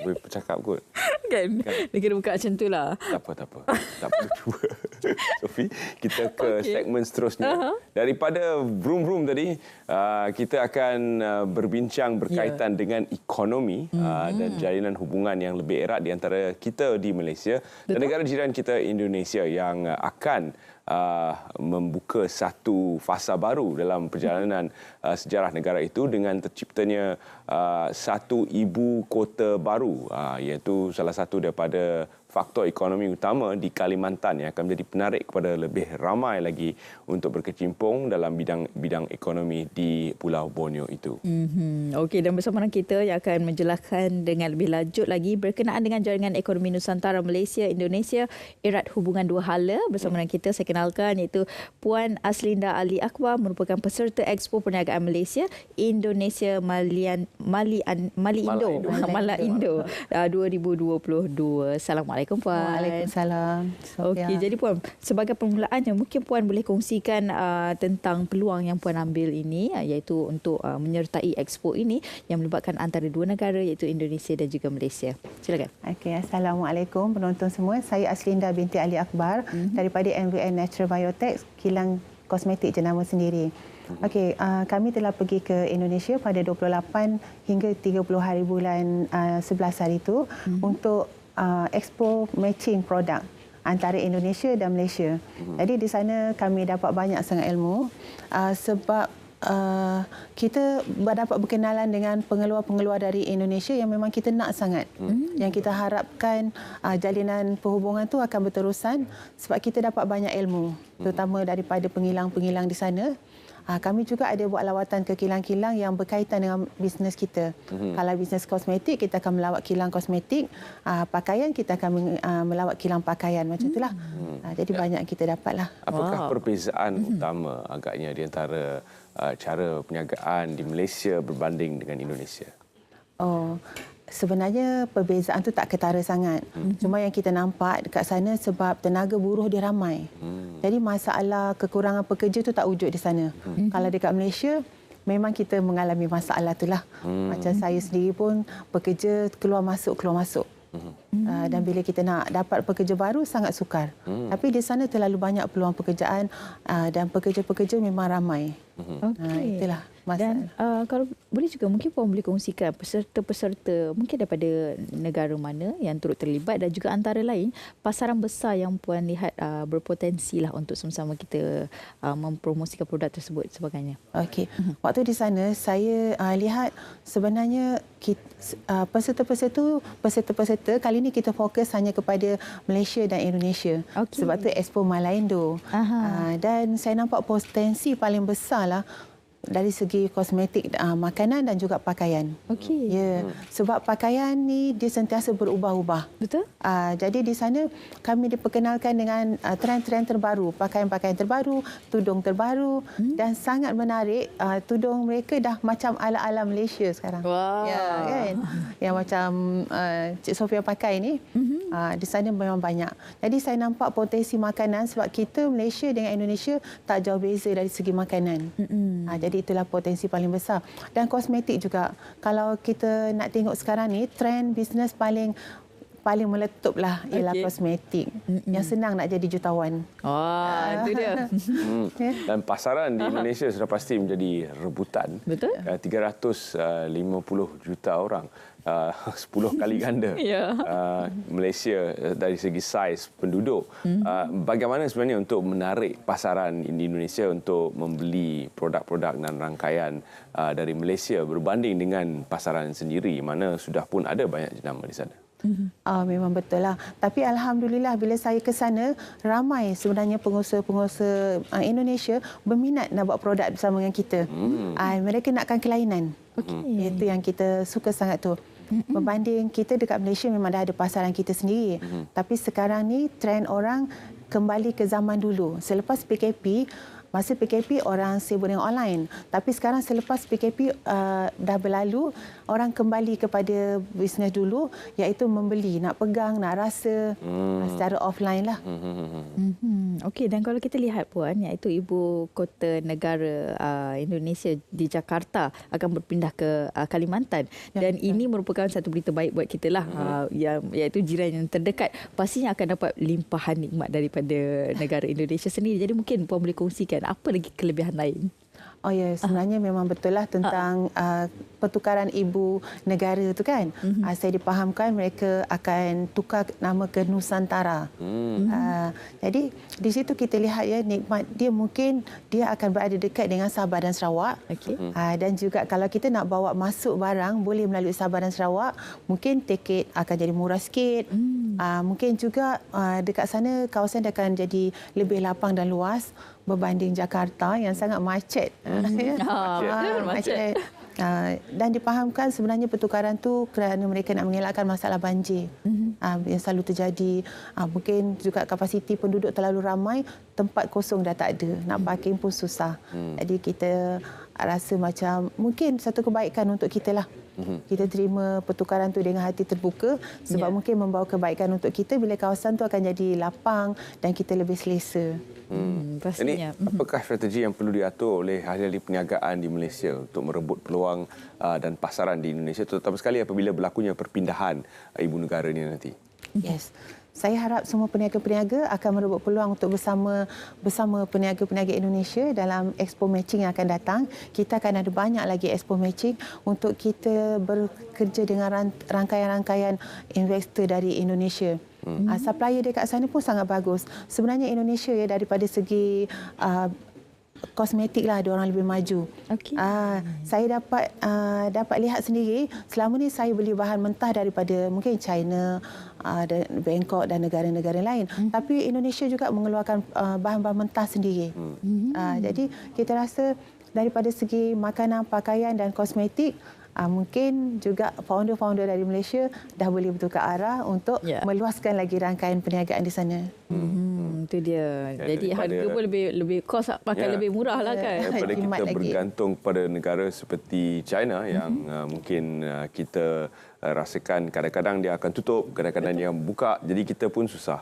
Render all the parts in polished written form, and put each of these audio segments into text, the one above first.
boleh bercakap kot. Kan? Dia kena buka macam tu lah. Tak apa. Tak perlu cuba. Sophie, kita ke segmen seterusnya. Daripada vroom-vroom tadi, kita akan berbincang berkaitan dengan ekonomi dan jalinan hubungan yang lebih erat di antara kita di Malaysia dan negara jiran kita Indonesia yang akan membuka satu fasa baru dalam perjalanan sejarah negara itu dengan terciptanya satu ibu kota baru, iaitu salah satu daripada faktor ekonomi utama di Kalimantan yang akan menjadi penarik kepada lebih ramai lagi untuk berkecimpung dalam bidang ekonomi di Pulau Borneo itu. Okey, dan bersama kita yang akan menjelaskan dengan lebih lanjut lagi berkenaan dengan jaringan ekonomi Nusantara Malaysia Indonesia erat hubungan dua hala. Bersama dengan kita saya kenalkan iaitu Puan Aslinda Ali Akbar, merupakan peserta Expo Perniagaan Malaysia Indonesia Malindo 2022. Assalamualaikum Puan. Waalaikumsalam. Okey, jadi Puan, sebagai permulaannya mungkin Puan boleh kongsikan tentang peluang yang Puan ambil ini, iaitu untuk menyertai Expo ini yang melibatkan antara dua negara iaitu Indonesia dan juga Malaysia. Silakan. Okey, Assalamualaikum penonton semua. Saya Aslinda binti Ali Akbar daripada MVN Natural Biotech, kilang kosmetik jenama sendiri. Okey, kami telah pergi ke Indonesia pada 28 hingga 30 hari bulan 11 hari itu untuk expo matching produk antara Indonesia dan Malaysia. Jadi di sana kami dapat banyak sangat ilmu sebab kita dapat berkenalan dengan pengeluar-pengeluar dari Indonesia yang memang kita nak sangat. Yang kita harapkan jalinan perhubungan itu akan berterusan sebab kita dapat banyak ilmu, terutama daripada pengilang-pengilang di sana. Kami juga ada buat lawatan ke kilang-kilang yang berkaitan dengan bisnes kita. Kalau bisnes kosmetik, kita akan melawat kilang kosmetik. Pakaian, kita akan melawat kilang pakaian. Macam itulah. Jadi banyak kita dapatlah. Apakah perbezaan utama agaknya di antara cara perniagaan di Malaysia berbanding dengan Indonesia? Sebenarnya perbezaan tu tak ketara sangat. Cuma yang kita nampak dekat sana sebab tenaga buruh dia ramai. Jadi masalah kekurangan pekerja tu tak wujud di sana. Kalau dekat Malaysia, memang kita mengalami masalah itulah. Macam saya sendiri pun pekerja keluar masuk. Dan bila kita nak dapat pekerja baru sangat sukar. Tapi di sana terlalu banyak peluang pekerjaan dan pekerja-pekerja memang ramai. Itulah masalah. Dan kalau boleh juga mungkin Puan boleh kongsikan peserta-peserta mungkin daripada negara mana yang turut terlibat dan juga antara lain pasaran besar yang Puan lihat berpotensi lah untuk sama-sama kita mempromosikan produk tersebut sebagainya. Okey. Waktu di sana saya lihat sebenarnya peserta-peserta kali ini kita fokus hanya kepada Malaysia dan Indonesia. Sebab tu Expo Malindo. Dan saya nampak potensi paling besar lah dari segi kosmetik, makanan dan juga pakaian. Ya, sebab pakaian ni dia sentiasa berubah-ubah. Betul? Jadi di sana kami diperkenalkan dengan trend-trend terbaru, pakaian-pakaian terbaru, tudung terbaru dan sangat menarik. Tudung mereka dah macam ala-ala Malaysia sekarang. Wow. Ya, kan? Yang macam Cik Sofia pakai ni. Di sana memang banyak. Jadi saya nampak potensi makanan sebab kita Malaysia dengan Indonesia tak jauh beza dari segi makanan. Jadi itulah potensi paling besar. Dan kosmetik juga. Kalau kita nak tengok sekarang ni, trend bisnes paling meletup lah ialah kosmetik. Yang senang nak jadi jutawan. Itu dia. Dan pasaran di Malaysia sudah pasti menjadi rebutan. Betul. 350 juta orang. 10 kali ganda Malaysia dari segi saiz penduduk. Bagaimana sebenarnya untuk menarik pasaran di Indonesia untuk membeli produk-produk dan rangkaian dari Malaysia berbanding dengan pasaran sendiri mana sudah pun ada banyak jenama di sana? Memang betul lah. Tapi Alhamdulillah bila saya ke sana, ramai sebenarnya pengusaha-pengusaha Indonesia berminat nak buat produk bersama dengan kita. Mereka nakkan kelainan. Itu yang kita suka sangat tu. Berbanding kita dekat Malaysia memang dah ada pasaran kita sendiri. Tapi sekarang ni trend orang kembali ke zaman dulu. Selepas PKP, masa PKP orang sibuk dengan online. Tapi sekarang selepas PKP dah berlalu, orang kembali kepada bisnes dulu, iaitu membeli, nak pegang, nak rasa secara offline lah. Okey, dan kalau kita lihat Puan, iaitu ibu kota negara Indonesia di Jakarta akan berpindah ke Kalimantan. Dan ini merupakan satu berita baik buat kita lah, iaitu jiran yang terdekat. Pastinya akan dapat limpahan nikmat daripada negara Indonesia sendiri. Jadi mungkin Puan boleh kongsikan apa lagi kelebihan lain? Oh ya, sebenarnya memang betul lah tentang pertukaran ibu negara tu kan. Saya dipahamkan mereka akan tukar nama ke Nusantara. Jadi di situ kita lihat ya, nikmat dia, mungkin dia akan berada dekat dengan Sabah dan Sarawak. Dan juga kalau kita nak bawa masuk barang boleh melalui Sabah dan Sarawak, mungkin tiket akan jadi murah sikit. Mungkin juga dekat sana kawasan dia akan jadi lebih lapang dan luas berbanding Jakarta yang sangat macet. Macet. Dan dipahamkan sebenarnya pertukaran tu kerana mereka nak mengelakkan masalah banjir yang selalu terjadi. Mungkin juga kapasiti penduduk terlalu ramai, tempat kosong dah tak ada, nak parking pun susah. Jadi kita rasa macam mungkin satu kebaikan untuk kita lah. Kita terima pertukaran tu dengan hati terbuka, sebab mungkin membawa kebaikan untuk kita bila kawasan tu akan jadi lapang dan kita lebih selesa. Pastinya. Ini, apakah strategi yang perlu diatur oleh ahli-ahli perniagaan di Malaysia untuk merebut peluang dan pasaran di Indonesia, terutama sekali apabila berlakunya perpindahan ibu negara ini nanti? Yes. Saya harap semua peniaga-peniaga akan merebut peluang untuk bersama peniaga-peniaga Indonesia dalam Expo Matching yang akan datang. Kita akan ada banyak lagi Expo Matching untuk kita bekerja dengan rangkaian-rangkaian investor dari Indonesia. Supplier dekat sana pun sangat bagus. Sebenarnya Indonesia ya, daripada segi kosmetik lah, dia orang lebih maju. Saya dapat lihat sendiri, selama ni saya beli bahan mentah daripada mungkin China, Bangkok dan negara-negara lain. Tapi Indonesia juga mengeluarkan bahan-bahan mentah sendiri. Jadi kita rasa daripada segi makanan, pakaian dan kosmetik, mungkin juga founder-founder dari Malaysia dah boleh bertukar arah untuk meluaskan lagi rangkaian perniagaan di sana. Itu dia. Jadi harga pun lebih kos pakai lebih murah lah kan. Daripada kita bergantung pada negara seperti China yang mungkin kita rasakan kadang-kadang dia akan tutup, kadang-kadang dia buka. Jadi kita pun susah.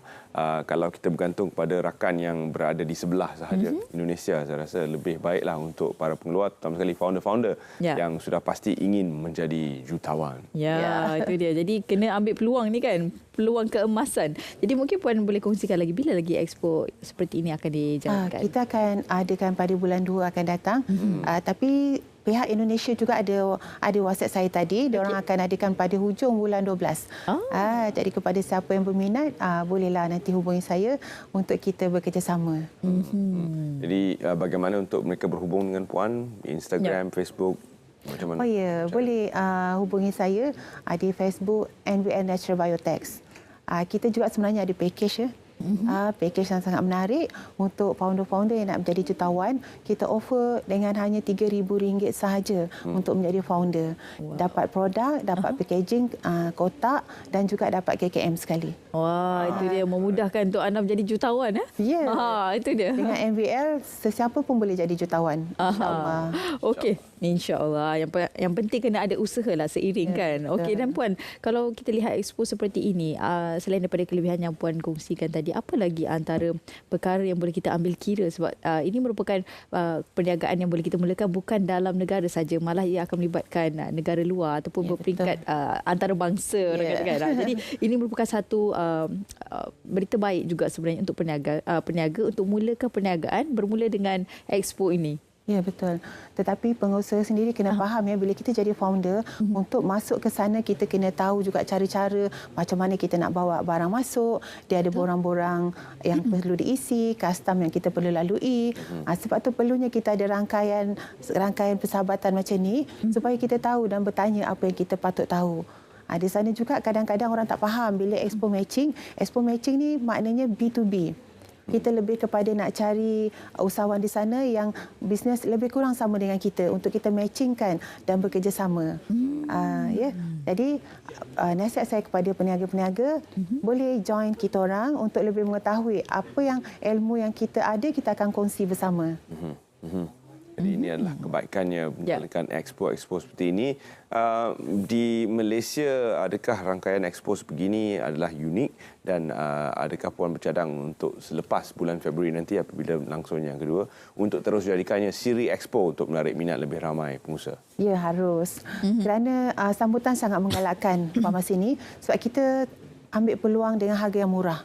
Kalau kita bergantung pada rakan yang berada di sebelah sahaja Indonesia, saya rasa lebih baiklah untuk para pengeluar, terutama sekali founder-founder yang sudah pasti ingin menjadi jutawan. Itu dia. Jadi kena ambil peluang ni kan, peluang keemasan. Jadi mungkin Puan boleh kongsikan lagi bila lagi expo seperti ini akan dijalankan? Kita akan adakan pada bulan 2 akan datang. Tapi pihak Indonesia juga ada WhatsApp saya tadi. Diorang akan adakan pada hujung bulan 12. Jadi kepada siapa yang berminat, bolehlah nanti hubungi saya untuk kita bekerjasama. Jadi bagaimana untuk mereka berhubung dengan Puan? Instagram, Facebook? Macam mana? Oh ya, boleh hubungi saya di Facebook NVN Natural Biotech. Kita juga sebenarnya ada package ya. Package yang sangat menarik untuk founder-founder yang nak menjadi jutawan. Kita offer dengan hanya RM3,000 sahaja untuk menjadi founder. Dapat produk, dapat packaging, kotak dan juga dapat KKM sekali. Wah, itu dia memudahkan untuk anda menjadi jutawan. Ya. Itu dia. Dengan NVL, sesiapa pun boleh jadi jutawan. InsyaAllah. Okey, insya-Allah. Yang penting kena ada usaha lah seiring kan. Okey, dan Puan, kalau kita lihat expo seperti ini, selain daripada kelebihan yang Puan kongsikan tadi, apa lagi antara perkara yang boleh kita ambil kira, sebab ini merupakan perniagaan yang boleh kita mulakan bukan dalam negara saja, malah ia akan melibatkan negara luar ataupun berperingkat antarabangsa orang katakan. Jadi ini merupakan satu berita baik juga sebenarnya untuk peniaga untuk mulakan perniagaan bermula dengan expo ini. Ya, betul. Tetapi pengusaha sendiri kena faham ya, bila kita jadi founder, untuk masuk ke sana kita kena tahu juga cara-cara macam mana kita nak bawa barang masuk. Dia ada borang-borang yang perlu diisi, custom yang kita perlu lalui. Sebab tu perlunya kita ada rangkaian persahabatan macam ni supaya kita tahu dan bertanya apa yang kita patut tahu. Di sana juga kadang-kadang orang tak faham bila expo matching. Expo matching ni maknanya B2B. Kita lebih kepada nak cari usahawan di sana yang bisnes lebih kurang sama dengan kita untuk kita matchingkan dan bekerjasama. Jadi nasihat saya kepada peniaga-peniaga boleh join kita orang untuk lebih mengetahui apa yang ilmu yang kita ada, kita akan kongsi bersama. Jadi ini adalah kebaikannya menjalankan expo seperti ini. Di Malaysia, adakah rangkaian expo begini adalah unik dan adakah Puan bercadang untuk selepas bulan Februari nanti apabila langsungnya yang kedua untuk terus jadikannya siri expo untuk menarik minat lebih ramai pengusaha? Ya, harus. Kerana sambutan sangat menggalakkan Puan Masini sebab kita ambil peluang dengan harga yang murah.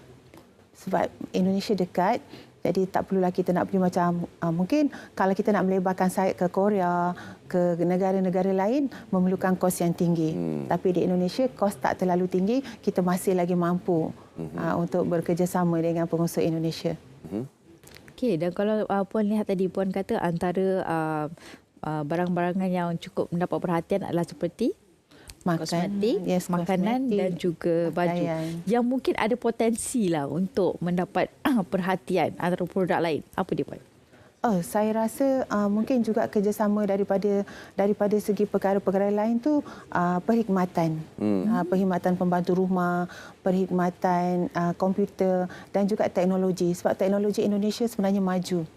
Sebab Indonesia dekat. Jadi tak perlulah kita nak pergi macam mungkin kalau kita nak melebarkan sayap ke Korea, ke negara-negara lain memerlukan kos yang tinggi. Tapi di Indonesia kos tak terlalu tinggi, kita masih lagi mampu untuk bekerjasama dengan pengusaha Indonesia. Okey, dan kalau Puan lihat tadi, Puan kata antara barang-barangan yang cukup mendapat perhatian adalah seperti kosmetik, makanan dan juga baju. Yang mungkin ada potensi lah untuk mendapat perhatian antara produk lain. Apa dia, Puan? Saya rasa mungkin juga kerjasama daripada segi perkara-perkara lain tu perkhidmatan. Perkhidmatan pembantu rumah, perkhidmatan komputer dan juga teknologi. Sebab teknologi Indonesia sebenarnya maju.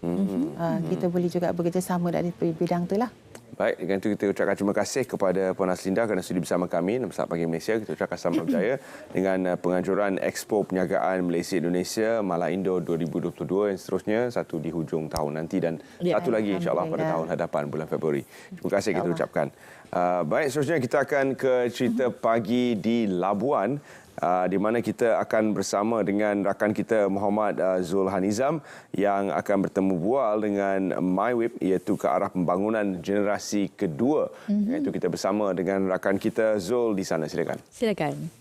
Kita boleh juga bekerjasama dari bidang itulah. Baik, dengan itu kita ucapkan terima kasih kepada Puan Aslinda kerana sudi bersama kami dalam Saat Pagi Malaysia. Kita ucapkan selamat berjaya dengan penganjuran Expo Perniagaan Malaysia-Indonesia Malaindo 2022 yang seterusnya, satu di hujung tahun nanti dan satu lagi insya-Allah pada tahun hadapan bulan Februari. Terima kasih kita ucapkan. Baik, seterusnya kita akan ke cerita pagi di Labuan. Di mana kita akan bersama dengan rakan kita Muhammad Zulhan Nizam yang akan bertemu bual dengan MyWip iaitu ke arah pembangunan generasi kedua. Iaitu kita bersama dengan rakan kita Zul di sana. Silakan. Silakan.